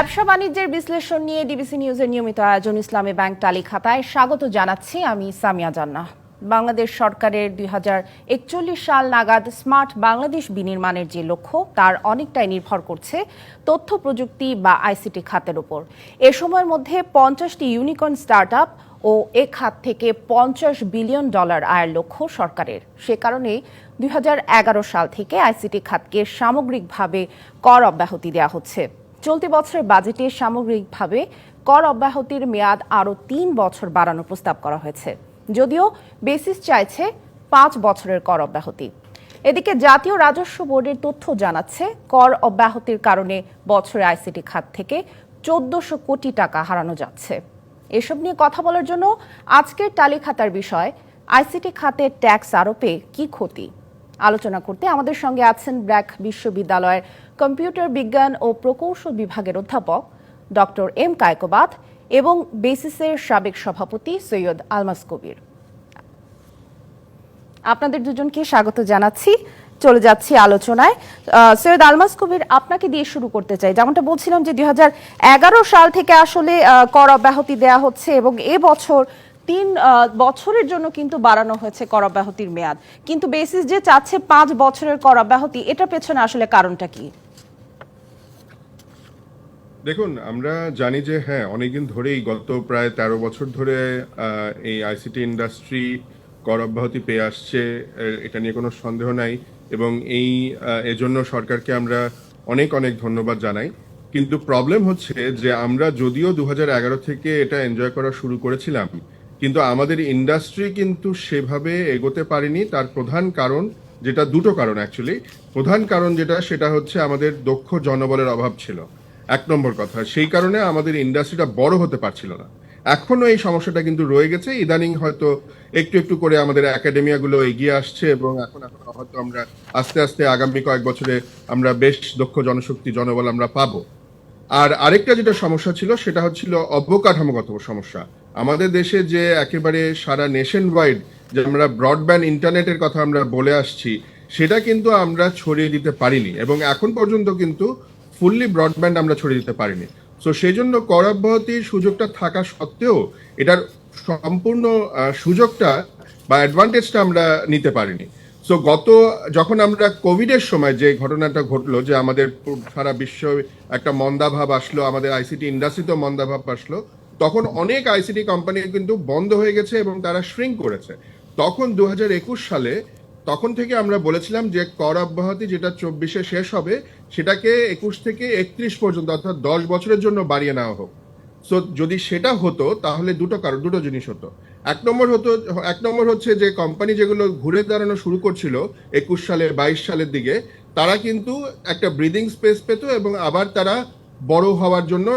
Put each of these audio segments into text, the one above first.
ব্যবসা বাণিজ্যের বিশ্লেষণ নিয়ে ডিবিসি নিউজের নিয়মিত আয়োজন ইসলামী ব্যাংক টালি খাতায় স্বাগত জানাচ্ছি আমি সামিয়া জান্নাহ। বাংলাদেশ সরকারের 2041 সাল নাগাদ স্মার্ট বাংলাদেশ বিনির্মাণের যে লক্ষ্য তার অনেকটাই নির্ভর করছে তথ্য প্রযুক্তি বা আইসিটি খাতের উপর। এ সময়ের মধ্যে 50টি ইউনিকর্ন স্টার্টআপ ও এ খাত থেকে $50 বিলিয়ন আয়ের লক্ষ্য সরকারের। সে কারণে 2011 সাল থেকে আইসিটি খাতকে সামগ্রিকভাবে কর অব্যাহতি দেওয়া হচ্ছে। চলতি বছরের বাজেটে সামগ্রিকভাবে কর অব্যাহতির মেয়াদ আরও 3 বছর বাড়ানোর প্রস্তাব করা হয়েছে, যদিও বেসিস চাইছে 5 বছরের কর অব্যাহতি। এদিকে জাতীয় রাজস্ব বোর্ডের তথ্য জানাচ্ছে কর অব্যাহতির কারণে বছরে আইসিটি খাত থেকে 1400 কোটি টাকা হারানো যাচ্ছে। এসব নিয়ে কথা বলার জন্য আজকের টালি খাতার বিষয় আইসিটি খাতে ট্যাক্স আরোপে কি ক্ষতি আলোচনা করতে আমাদের সঙ্গে আছেন ব্র্যাক বিশ্ববিদ্যালয়ের কম্পিউটার বিজ্ঞান ও প্রকৌশল বিভাগের অধ্যাপক ডক্টর এম কায়কোবাদ এবং বেসিসের সাবেক সভাপতি সৈয়দ আলমাস কবির। আপনাদের দুজনকে স্বাগত জানাচ্ছি। চলে যাচ্ছি আলোচনায়। সৈয়দ আলমাস কবির, আপনাকে দিয়ে শুরু করতে চাই। যেমনটা বলছিলাম যে 2011 সাল থেকে আসলে কর অব্যাহতি দেওয়া হচ্ছে এবং এবছর 3 বছরের জন্য কিন্তু বাড়ানো হয়েছে কর অব্যাহতির মেয়াদ, কিন্তু বেসিস যে চাচ্ছে 5 বছরের কর অব্যাহতি, এটার পেছনে আসলে কারণটা কি? দেখুন, আমরা জানি যে হ্যাঁ, অনেকদিন ধরেই গত প্রায় 13 বছর ধরে এই আইসিটি ইন্ডাস্ট্রি কর অব্যাহতি পেয়ে আসছে, এটা নিয়ে কোনো সন্দেহ নাই। এবং এজন্য সরকারকে আমরা অনেক অনেক ধন্যবাদ জানাই। কিন্তু প্রবলেম হচ্ছে যে আমরা যদিও 2011 থেকে এটা এনজয় করা শুরু করেছিলাম, কিন্তু আমাদের ইন্ডাস্ট্রি কিন্তু সেভাবে এগোতে পারেনি। তার প্রধান কারণ, যেটা দুটো কারণ অ্যাকচুয়ালি, প্রধান কারণ সেটা হচ্ছে আমাদের দক্ষ জনবলের অভাব ছিল, 1 নম্বর কথা। সেই কারণে আমাদের ইন্ডাস্ট্রিটা বড় হতে পারছিল না। এখনো এই সমস্যাটা কিন্তু রয়ে গেছে। ইদানিং হয়তো একটু একটু করে আমাদের একাডেমিয়াগুলো এগিয়ে আসছে এবং এখন হয়তো আমরা আস্তে আস্তে আগামী কয়েক বছরে আমরা বেশ দক্ষ জনশক্তি, জনবল আমরা পাবো। আর আরেকটা যেটা সমস্যা ছিল সেটা হচ্ছিল অবকাঠামোগত সমস্যা। আমাদের দেশে যে একেবারে সারা নেশন ওয়াইড যে আমরা ব্রডব্যান্ড ইন্টারনেটের কথা আমরা বলে আসছি, সেটা কিন্তু আমরা ছড়িয়ে দিতে পারিনি এবং এখন পর্যন্ত কিন্তু ফুললি ব্রডব্যান্ড আমরা ছড়িয়ে দিতে পারিনি। সো সেই জন্য কর অব্যাহতির সুযোগটা থাকা সত্ত্বেও এটার সম্পূর্ণ সুযোগটা বা অ্যাডভান্টেজটা আমরা নিতে পারিনি। সো যখন আমরা কোভিডের সময় যে ঘটনাটা ঘটলো, যে আমাদের সারা বিশ্ব একটা মন্দাভাব আসলো, আমাদের আইসিটি ইন্ডাস্ট্রিতেও মন্দাভাব আসলো, তখন অনেক আইসিটি কোম্পানি কিন্তু বন্ধ হয়ে গেছে এবং তারা শ্রিঙ্ক করেছে। তখন 2021 সালে তখন থেকে আমরা বলেছিলাম যে কর অব্যাহতি যেটা 24-এ শেষ হবে সেটাকে 21 থেকে 31 পর্যন্ত অর্থাৎ 10 বছরের জন্য বাড়িয়ে নেওয়া হোক। সো যদি সেটা হতো তাহলে দুটো জিনিস হতো। এক নম্বর হচ্ছে যে কোম্পানি যেগুলো ঘুরে দাঁড়ানো শুরু করছিল 21 সালে 22 সালের দিকে, তারা কিন্তু একটা ব্রিদিং স্পেস পেত এবং আবার তারা বড় হওয়ার জন্য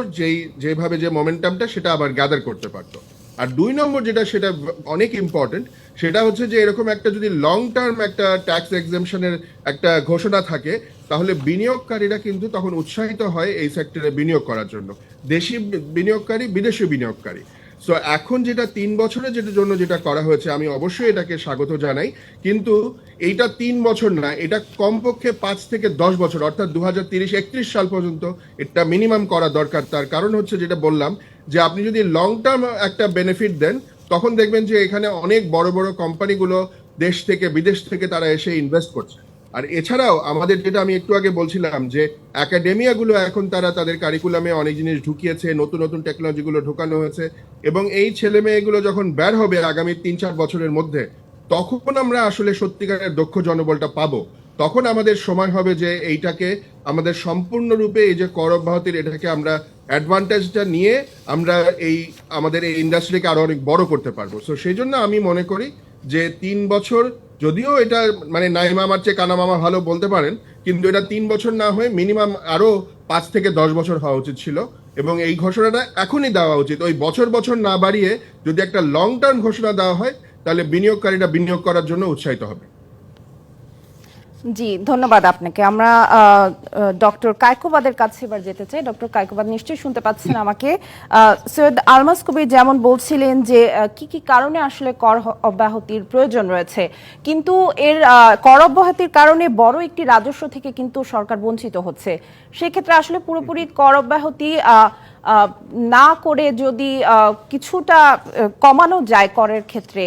যেভাবে যে মোমেন্টামটা সেটা আবার গ্যাদার করতে পারতো। আর 2 নম্বর সেটা অনেক ইম্পর্টেন্ট, সেটা হচ্ছে যে এরকম একটা যদি লং টার্ম একটা ট্যাক্স এক্সেমশনের একটা ঘোষণা থাকে, তাহলে বিনিয়োগকারীরা কিন্তু তখন উৎসাহিত হয় এই সেক্টরে বিনিয়োগ করার জন্য, দেশি বিনিয়োগকারী, বিদেশি বিনিয়োগকারী। সো এখন যেটা 3 বছরের জন্য যেটা করা হয়েছে, আমি অবশ্যই এটাকে স্বাগত জানাই। কিন্তু এইটা 3 বছর না, এটা কমপক্ষে 5 থেকে 10 বছর অর্থাৎ 2030-31 সাল পর্যন্ত এটা মিনিমাম করা দরকার। তার কারণ হচ্ছে যেটা বললাম, যে আপনি যদি লং টার্ম একটা বেনিফিট দেন, তখন দেখবেন যে এখানে অনেক বড় বড় কোম্পানিগুলো দেশ থেকে বিদেশ থেকে তারা এসে ইনভেস্ট করছে। আর এছাড়াও আমাদের যেটা আমি একটু আগে বলছিলাম যে একাডেমিয়াগুলো এখন তারা তাদের কারিকুলামে অনেক জিনিস ঢুকিয়েছে, নতুন নতুন টেকনোলজিগুলো ঢোকানো হয়েছে এবং এই ছেলে মেয়েগুলো যখন বের হবে আগামী 3-4 বছরের মধ্যে, তখন আমরা আসলে সত্যিকারের দক্ষ জনবলটা পাবো। তখন আমাদের সময় হবে যে এইটাকে আমাদের সম্পূর্ণরূপে এই যে কর অব্যাহতির এটাকে আমরা অ্যাডভান্টেজটা নিয়ে আমরা আমাদের এই ইন্ডাস্ট্রিকে আরো অনেক বড় করতে পারবো। সো সেই জন্য আমি মনে করি যে 3 বছর, যদিও এটা মানে নাই মামার চেয়ে কানা মামা ভালো বলতে পারেন, কিন্তু এটা 3 বছর না হয়ে মিনিমাম আরো 5 থেকে 10 বছর হওয়া উচিত ছিল এবং এই ঘোষণাটা এখনই দেওয়া উচিত। ওই বছর বছর না বাড়িয়ে যদি একটা লং টার্ম ঘোষণা দেওয়া হয়, তাহলে বিনিয়োগকারীরা বিনিয়োগ করার জন্য উৎসাহিত হবে। জি, ধন্যবাদ আপনাকে। আমরা ডক্টর কায়কোবাদের কাছে এবার যেতে চাই। ডক্টর কায়কোবাদ নিশ্চয়ই শুনতে পাচ্ছেন আমাকে। সৈয়দ আলমাস কবির যেমন বলছিলেন যে কি কি কারণে আসলে কর অব্যাহতির প্রয়োজন রয়েছে, কিন্তু এর কর অব্যাহতির কারণে বড় একটি রাজস্ব থেকে কিন্তু সরকার বঞ্চিত হচ্ছে। সেক্ষেত্রে আসলে পুরোপুরি কর অব্যাহতি না করে যদি কিছুটা কমানো যায় করের ক্ষেত্রে,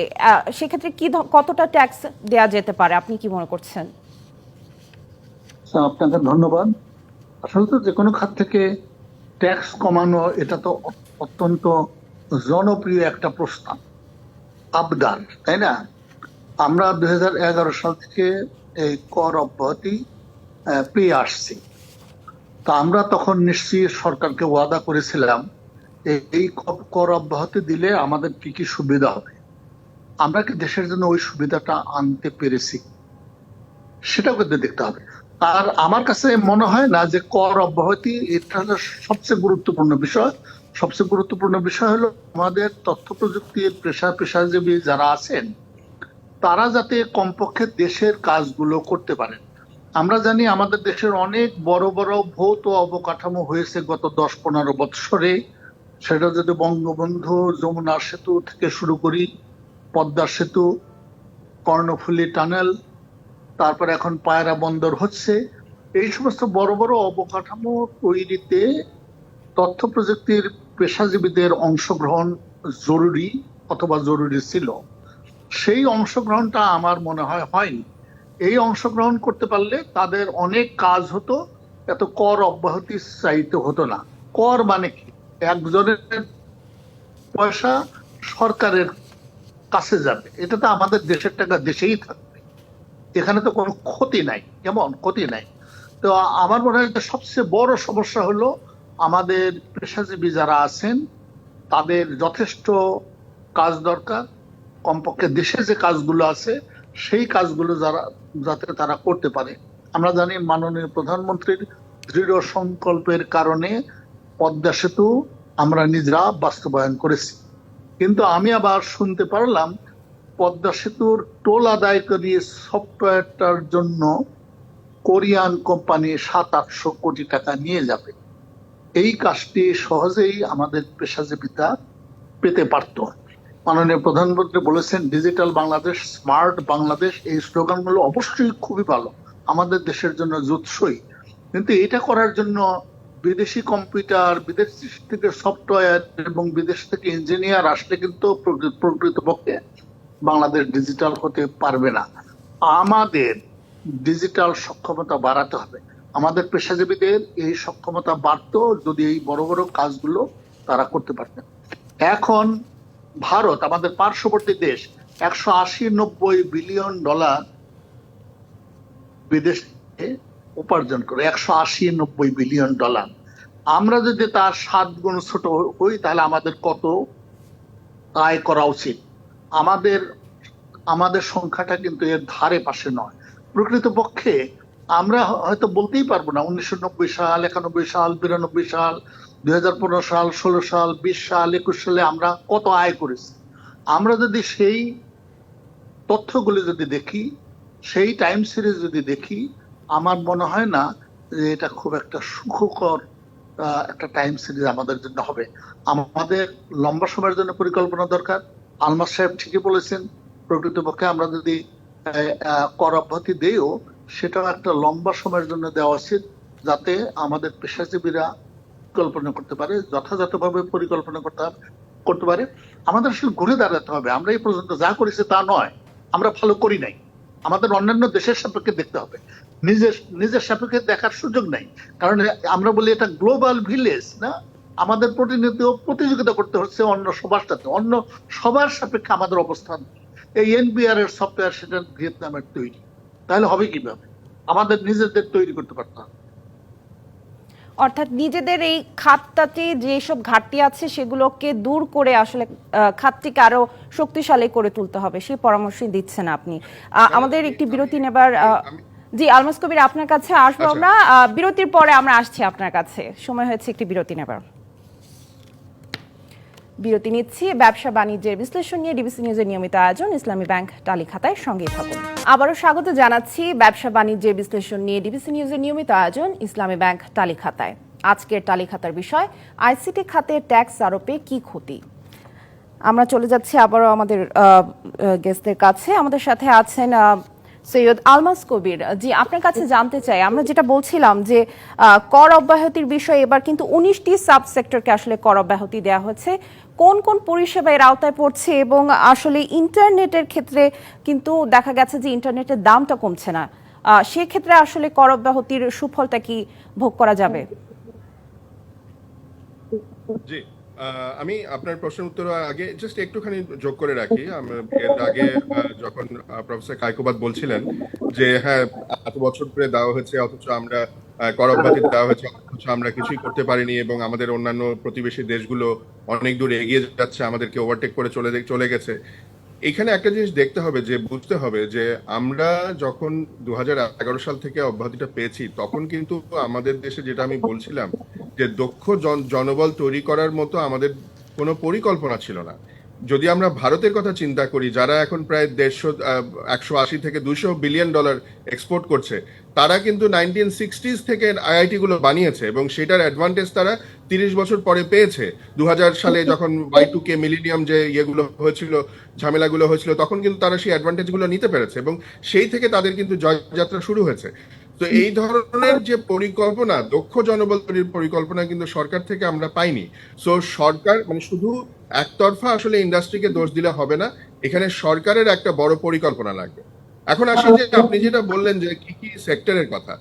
সেক্ষেত্রে কতটা ট্যাক্স দেয়া যেতে পারে, আপনি কি মনে করছেন? আপনাকে ধন্যবাদ। আসলে তো যে কোনো খাত থেকে ট্যাক্স কমানো এটা তো অত্যন্ত জনপ্রিয় একটা প্রস্তাব, আবদার, তাই না? আমরা 2011 সাল থেকে এই কর অব্যাহতি পেয়ে আসছি। তা আমরা তখন নিশ্চয়ই সরকারকে ওয়াদা করেছিলাম এই কর অব্যাহতি দিলে আমাদের কি কি সুবিধা হবে। আমরা কি দেশের জন্য ওই সুবিধাটা আনতে পেরেছি, সেটাও কিন্তু দেখতে হবে। আর আমার কাছে মনে হয় না যে কর অব্যাহতি এটা হলো সবচেয়ে গুরুত্বপূর্ণ বিষয়। সবচেয়ে গুরুত্বপূর্ণ বিষয় হলো আমাদের তথ্য প্রযুক্তির পেশাজীবী যারা আছেন তারা যাতে কমপক্ষে দেশের কাজগুলো করতে পারেন। আমরা জানি আমাদের দেশের অনেক বড় বড় ভৌত অবকাঠামো হয়েছে গত 10-15 বৎসরে। সেটা যদি বঙ্গবন্ধু যমুনা সেতু থেকে শুরু করি, পদ্মা সেতু, কর্ণফুলী টানেল, তারপর এখন পায়রা বন্দর হচ্ছে। এই সমস্ত বড় বড় অবকাঠামো তৈরিতে তথ্য প্রযুক্তির পেশাজীবীদের অংশগ্রহণ জরুরি অথবা জরুরি ছিল। সেই অংশগ্রহণটা আমার মনে হয় হয়নি। এই অংশগ্রহণ করতে পারলে তাদের অনেক কাজ হতো, এত কর অব্যাহতি চাইতে হতো না। কর মানে কি? একজনের পয়সা সরকারের কাছে যাবে, এটা তো আমাদের দেশের টাকা দেশেই থাকবে, এখানে তো কোনো ক্ষতি নাই, কেমন ক্ষতি নাই। তো আমার মনে হয় যে সবচেয়ে বড় সমস্যা হলো আমাদের পেশাজীবী যারা আছেন তাদের যথেষ্ট কাজ দরকার। কমপক্ষে দেশে যে কাজগুলো আছে সেই কাজগুলো যাতে তারা করতে পারে। আমরা জানি মাননীয় প্রধানমন্ত্রীর দৃঢ় সংকল্পের কারণে পদ্মা সেতু আমরা নিজেরা বাস্তবায়ন করেছি। কিন্তু আমি আবার শুনতে পারলাম পদ্মা সেতুর টোল আদায়কারী সফটওয়্যারটার জন্য কোরিয়ান কোম্পানি 700-800 কোটি টাকা নিয়ে যাবে। এই কাজটি সহজেই আমাদের পেশাজীবীরা পেতে পারত। মাননীয় প্রধানমন্ত্রী বলেছেন ডিজিটাল বাংলাদেশ, স্মার্ট বাংলাদেশ, এই স্লোগানগুলো অবশ্যই খুবই ভালো, আমাদের দেশের জন্য যুৎসই। কিন্তু এটা করার জন্য বিদেশি কম্পিউটার, বিদেশ থেকে সফটওয়্যার এবং বিদেশ থেকে ইঞ্জিনিয়ার আসলে কিন্তু প্রকৃতপক্ষে বাংলাদেশ ডিজিটাল হতে পারবে না। আমাদের ডিজিটাল সক্ষমতা বাড়াতে হবে। আমাদের পেশাজীবীদের এই সক্ষমতা বাড়তো যদি এই বড় বড় কাজগুলো তারা করতে পারতেন। এখন ভারত, আমাদের পার্শ্ববর্তী দেশ, 180-90 বিলিয়ন ডলার বিদেশ থেকে উপার্জন করে, 180-90 বিলিয়ন ডলার। আমরা যদি তার 7 গুণ ছোট হই তাহলে আমাদের কত আয় করা উচিত? আমাদের সংখ্যাটা কিন্তু এর ধারে পাশে নয়। প্রকৃতপক্ষে আমরা হয়তো বলতেই পারবো না 1990 সাল, 91 সাল, 92 সাল, 2015 সাল, 16 সাল, 20 সাল, 21 সালে আমরা কত আয় করেছি। আমরা যদি সেই তথ্যগুলি যদি দেখি, সেই টাইম সিরিজ যদি দেখি, আমার মনে হয় না যে এটা খুব একটা সুখকর একটা টাইম সিরিজ আমাদের জন্য হবে। আমাদের লম্বা সময়ের জন্য পরিকল্পনা দরকার। আলমাস সাহেব ঠিকই বলেছেন, প্রকৃতপক্ষে আমরা যদি কর অব্যাহতি দেও সেটাও একটা লম্বা সময়ের জন্য দেওয়া উচিত, যাতে আমাদের পেশাজীবীরা পরিকল্পনা করতে পারে, যথাযথভাবে পরিকল্পনা করতে পারে। আমাদের আসলে ঘুরে দাঁড়াতে হবে। আমরা এই পর্যন্ত যা করেছি তা নয়, আমরা ভালো করি নাই। আমাদের অন্যান্য দেশের সাপেক্ষে দেখতে হবে, নিজের সাপেক্ষে দেখার সুযোগ নাই। কারণ আমরা বলি এটা গ্লোবাল ভিলেজ না, আমাদের প্রতিনিয়ত প্রতিযোগিতা করতে হচ্ছে অন্য সবার সাথে, অন্য সবার সাপেক্ষে আমাদের অবস্থান। এই এনবিআর এর সফটওয়্যার সেটা ভিয়েতনামের তৈরি, তাহলে হবে কিভাবে? আমাদের নিজেদের তৈরি করতে পারতে হবে। অর্থাৎ নিজেদের এই খাতটাতে যেসব ঘাটতি আছে সেগুলোকে দূর করে আসলে খাতটিকে আরো শক্তিশালী করে তুলতে হবে, সেই পরামর্শই দিচ্ছেন আপনি। আমাদের একটি বিরতি নেবার, জি আলমাস কবির আপনার কাছে আসবো আমরা, বিরতির পরে আমরা আসছি আপনার কাছে, সময় হয়েছে একটি বিরতি নেবার। বিরতি নিচ্ছি। ব্যবসা বাণিজ্যের বিশ্লেষণ নিয়ে ডিবিসি নিউজের নিয়মিত আয়োজন ইসলামী ব্যাংক টালি খাতায় সঙ্গে থাকুন। আবারও স্বাগত জানাচ্ছি ব্যবসা বাণিজ্যের বিশ্লেষণ নিয়ে ডিবিসি নিউজের নিয়মিত আয়োজন ইসলামী ব্যাংক টালি খাতায়। আজকের টালি খাতার বিষয় আইসিটি খাতে ট্যাক্স আরোপে কি ক্ষতি। আমরা চলে যাচ্ছি আবারও আমাদের গেস্টদের কাছে। আমাদের সাথে আছেন সৈয়দ আলমাস কবির। জি, আপনার কাছে জানতে চাই, আমরা যেটা বলছিলাম যে কর অব্যাহতির বিষয়ে এবার কিন্তু 19টি সাব সেক্টরকে আসলে কর অব্যাহতি দেওয়া হয়েছে। কোন কোন পরিষেবা এর আওতায় পড়ছে এবং আসলে ইন্টারনেটের ক্ষেত্রে কিন্তু দেখা গেছে যে ইন্টারনেটের দামটা কমছে না, সেক্ষেত্রে আসলে কর অব্যাহতির সুফলটা কি ভোগ করা যাবে? জি, আমি আপনার প্রশ্নের উত্তর আগে জাস্ট একটুখানি যোগ করে রাখি। এর আগে যখন প্রফেসর কায়কোবাদ বলছিলেন যে হ্যাঁ এত বছর ধরে দেওয়া হয়েছে অথচ আমরা কর অব্যাহতি দেওয়া হয়েছে অথচ আমরা কিছুই করতে পারিনি এবং আমাদের অন্যান্য প্রতিবেশী দেশগুলো অনেক দূর এগিয়ে যাচ্ছে, আমাদেরকে ওভারটেক করে চলে গেছে। এখানে একটা জিনিস দেখতে হবে, যে বুঝতে হবে যে আমরা যখন 2011 সাল থেকে অব্যাহতিটা পেয়েছি তখন কিন্তু আমাদের দেশে, যেটা আমি বলছিলাম, যে দক্ষ জনবল তৈরি করার মতো আমাদের কোনো পরিকল্পনা ছিল না। যদি আমরা ভারতের কথা চিন্তা করি, যারা এখন প্রায় 180 থেকে 200 বিলিয়ন ডলার এক্সপোর্ট করছে, তারা কিন্তু 1960s থেকে আইআইটি গুলো বানিয়েছে এবং সেটার অ্যাডভান্টেজ তারা 30 বছর পরে পেয়েছে। 2000 সালে যখন Y2K মিলিনিয়াম যে ইয়েগুলো হয়েছিল, ঝামেলাগুলো হয়েছিল, তখন কিন্তু তারা সেই অ্যাডভান্টেজ গুলো নিতে পেরেছে এবং সেই থেকে তাদের কিন্তু জয়যাত্রা শুরু হয়েছে। তো এই ধরনের যে পরিকল্পনা, দক্ষ জনবল তৈরির পরিকল্পনা কিন্তু সরকার থেকে আমরা পাইনি। সো সরকার মানে শুধু একতরফা আসলে ইন্ডাস্ট্রিকে দোষ দিলে হবে না, এখানে সরকারের একটা বড় পরিকল্পনা লাগবে। এখন আসি যে আপনি যেটা বললেন যে কি কি সেক্টরের কথা,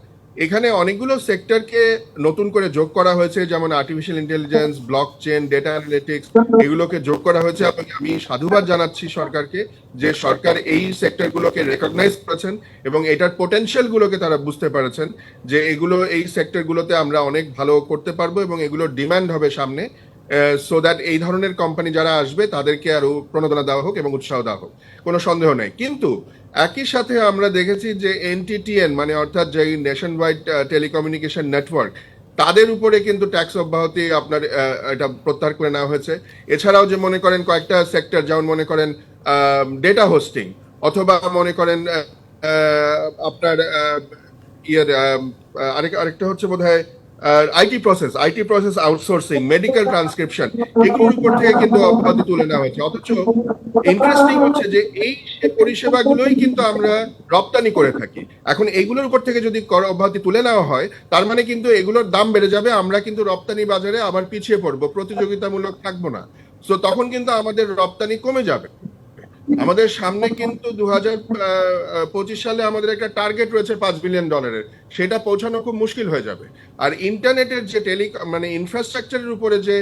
এখানে অনেকগুলো সেক্টরকে নতুন করে যোগ করা হয়েছে, যেমন artificial intelligence, block chain, data analytics, এগুলোকে যোগ করা হয়েছে। এবং আমি সাধুবাদ জানাচ্ছি সরকারকে যে সরকার এই সেক্টরগুলোকে রেকগনাইজ করেছেন এবং এটার পোটেনশিয়াল গুলোকে তারা বুঝতে পেরেছেন যে এগুলো, এই সেক্টরগুলোতে আমরা অনেক ভালো করতে পারবো এবং এগুলোর ডিমান্ড হবে সামনে, সো দ্যাট এই ধরনের কোম্পানি যারা আসবে তাদেরকে আরো প্রণোদনা দেওয়া হোক এবং উৎসাহ দেওয়া হোক, কোনো সন্দেহ নেই। কিন্তু একই সাথে আমরা দেখেছি যে এনটিটিএন মানে অর্থাৎ যে নেশন ওয়াইড টেলিকমিউনিকেশন নেটওয়ার্ক, তাদের উপরে কিন্তু ট্যাক্স অব্যাহতি আপনার এটা প্রত্যাহার করে নেওয়া হয়েছে। এছাড়াও যে মনে করেন কয়েকটা সেক্টর, যেমন মনে করেন ডেটা হোস্টিং, অথবা মনে করেন আপনার ইয়ের আরেকটা হচ্ছে বোধহয় IT process outsourcing, medical transcription, এগুলোর উপর থেকে কিন্তু অব্যাহতি তুলে নেওয়া হয়েছে। অথচ ইন্টারেস্টিং হচ্ছে যে এই পরিষেবাগুলোই কিন্তু আমরা রপ্তানি করে থাকি। এখন এইগুলোর উপর থেকে যদি কর অব্যাহতি তুলে নেওয়া হয়, তার মানে কিন্তু এগুলোর দাম বেড়ে যাবে, আমরা কিন্তু রপ্তানি বাজারে আবার পিছিয়ে পড়বো, প্রতিযোগিতামূলক থাকবো না। সো তখন কিন্তু আমাদের রপ্তানি কমে যাবে। আমাদের সামনে কিন্তু 2025 সালে আমাদের একটা টার্গেট রয়েছে $5 বিলিয়ন, সেটা পৌঁছানো খুব মুশকিল হয়ে যাবে। আর ইন্টারনেটের যে মানে ইনফ্রাস্ট্রাকচারের উপরে যে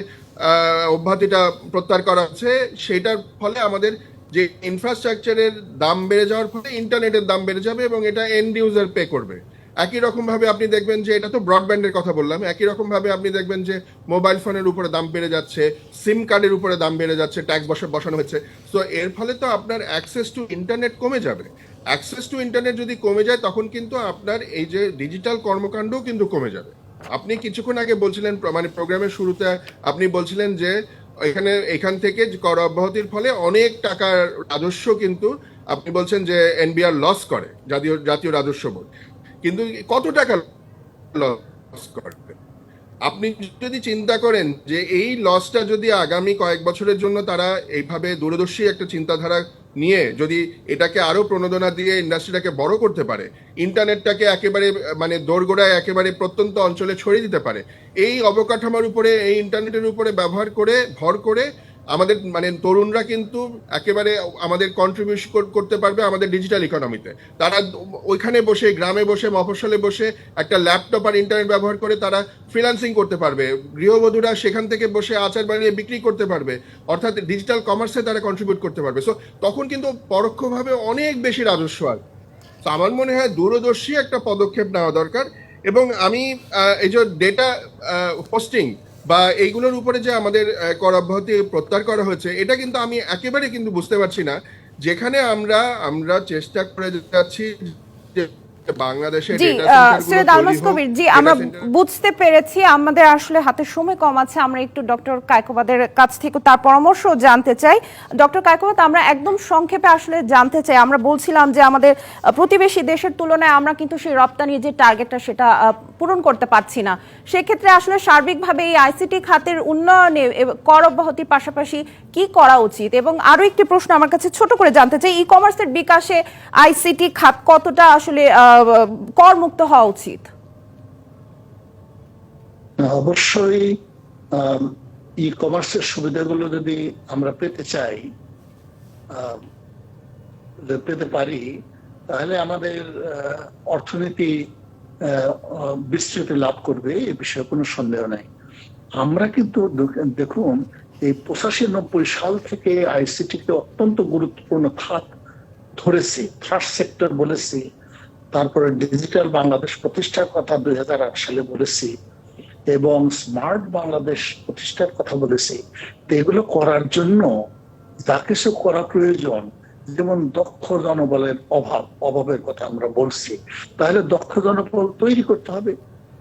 অব্যাহতিটা প্রত্যাহার করা আছে, সেটার ফলে আমাদের যে ইনফ্রাস্ট্রাকচারের দাম বেড়ে যাওয়ার ফলে ইন্টারনেটের দাম বেড়ে যাবে এবং এটা এন্ড ইউজার পে করবে। একই রকম ভাবে আপনি দেখবেন যে, এটা তো ব্রডব্যান্ডের কথা বললাম, একই রকম ভাবে আপনি দেখবেন যে মোবাইল ফোনের উপরে দাম বেড়ে যাচ্ছে, সিম কার্ডের উপরে দাম বেড়ে যাচ্ছে, ট্যাক্স বসানো হচ্ছে। তো এর ফলে তো আপনার অ্যাক্সেস টু ইন্টারনেট কমে যাবে। অ্যাক্সেস টু ইন্টারনেট যদি কমে যায়, তখন কিন্তু আপনার এই যে ডিজিটাল কর্মকাণ্ডও কিন্তু কমে যাবে। আপনি কিছুক্ষণ আগে বলছিলেন, মানে প্রোগ্রামের শুরুতে আপনি বলছিলেন যে এখান থেকে কর অব্যাহতির ফলে অনেক টাকার রাজস্ব কিন্তু আপনি বলছেন যে এনবিআর লস করে, জাতীয় রাজস্ব বোর্ড। কিন্তু কত টাকা লস করবে? আপনি যদি চিন্তা করেন যে এই লসটা যদি আগামী কয়েক বছরের জন্য তারা এইভাবে দূরদর্শী একটা চিন্তাধারা নিয়ে যদি এটাকে আরো প্রণোদনা দিয়ে ইন্ডাস্ট্রিটাকে বড় করতে পারে, ইন্টারনেটটাকে একেবারে মানে দোরগোড়ায় একেবারে প্রত্যন্ত অঞ্চলে ছড়িয়ে দিতে পারে, এই অবকাঠামোর উপরে, এই ইন্টারনেটের উপরে ভর করে আমাদের মানে তরুণরা কিন্তু একেবারে আমাদের কন্ট্রিবিউশন করতে পারবে আমাদের ডিজিটাল ইকোনমিতে। তারা ওইখানে বসে, গ্রামে বসে, মফস্বলে বসে একটা ল্যাপটপ আর ইন্টারনেট ব্যবহার করে তারা ফ্রিল্যান্সিং করতে পারবে। গৃহবধূরা সেখান থেকে বসে আচার বানিয়ে বিক্রি করতে পারবে, অর্থাৎ ডিজিটাল কমার্সে তারা কন্ট্রিবিউট করতে পারবে। সো তখন কিন্তু পরোক্ষভাবে অনেক বেশি রাজস্ব আসবে। তো আমার মনে হয় দূরদর্শী একটা পদক্ষেপ নেওয়া দরকার। এবং আমি এই যে ডেটা হোস্টিং বা এইগুলোর উপরে যে আমাদের কর অব্যাহতি প্রত্যাহার করা হয়েছে, এটা কিন্তু আমি একেবারে কিন্তু বুঝতে পারছি না, যেখানে আমরা চেষ্টা করে যাচ্ছি যে বাংলাদেশে জি ডেটা সেন্টারগুলো সৈয়দ তৈরি আলমাস হোক, কবির, জি data আমরা center- বুঝতে পেরেছি, আমাদের আসলে হাতে সময় কম আছে, আমরা একটু ডক্টর কায়কোবাদের কাছ থেকে তার পরামর্শ জানতে চাই। ডক্টর কায়কোবাদ, আমরা একদম সংক্ষেপে আসলে জানতে চাই, আমরা বলছিলাম যে আমাদের প্রতিবেশী দেশের তুলনায় আমরা কিন্তু সেই রপ্তানির যে টার্গেটটা সেটা পূরণ করতে পারছি না। সেক্ষেত্রে আসলে সার্বিকভাবে এই আইসিটি খাতের উন্নয়নে কর অব্যাহতির পাশাপাশি কি করা উচিত? এবং আরো একটি প্রশ্ন আমার কাছে ছোট করে জানতে চাই, ই কমার্সের বিকাশে আইসিটি খাত কতটা আসলে করমুক্ত হওয়া উচিত? অবশ্যই ই কমার্সের সুবিধাগুলো যদি আমরা পেতে চাই, পেতে পারি, তাহলে আমাদের অর্থনীতি বিস্তৃতি লাভ করবে, এ বিষয়ে কোনো সন্দেহ নাই। আমরা কিন্তু দেখুন, এই 85-90 সাল থেকে আইসিটিকে অত্যন্ত গুরুত্বপূর্ণ খাত ধরেছি, থার্ড সেক্টর বলেছি, তারপরে ডিজিটাল বাংলাদেশ প্রতিষ্ঠার কথা 2008 সালে বলেছি, এবং স্মার্ট বাংলাদেশ প্রতিষ্ঠার কথা বলেছি। তো এগুলো করার জন্য যা কিছু করা প্রয়োজন, যেমন দক্ষ জনবলের অভাবের কথা আমরা বলছি, তাহলে দক্ষ জনবল তৈরি করতে হবে।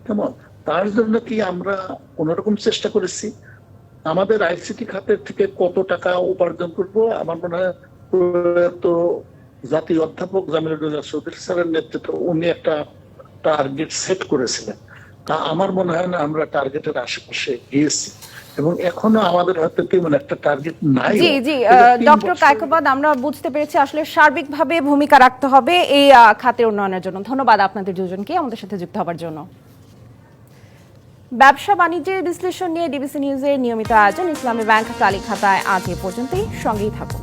কেমন? তার জন্য কি আমরা কোনোরকম চেষ্টা করেছি? আমাদের আইসিটি খাতের থেকে কত টাকা উপার্জন করব, আমার মনে হয় তো জাতীয় অধ্যাপক জামিলুল্লাহ চৌধুরী স্যারের নেতৃত্বে উনি একটা টার্গেট সেট করেছিলেন। তা আমার মনে হয় না আমরা টার্গেটের আশেপাশে গিয়েছি, এবং এখনো আমাদের হয়তো তেমন একটা টার্গেট নাই। জি জি ডক্টর কায়কোবাদ, আমরা বুঝতে পেরেছি আসলে সার্বিকভাবে ভূমিকা রাখতে হবে এই খাতের উন্নয়নের জন্য। ধন্যবাদ আপনাদের দুজনকে আমাদের সাথে যুক্ত হওয়ার জন্য। ব্যবসা বাণিজ্যের বিশ্লেষণ নিয়ে ডিবিসি নিউজের নিয়মিত আয়োজন ইসলামী ব্যাংক তালিক খাতায় আজ এ পর্যন্তই। সঙ্গেই থাকুন।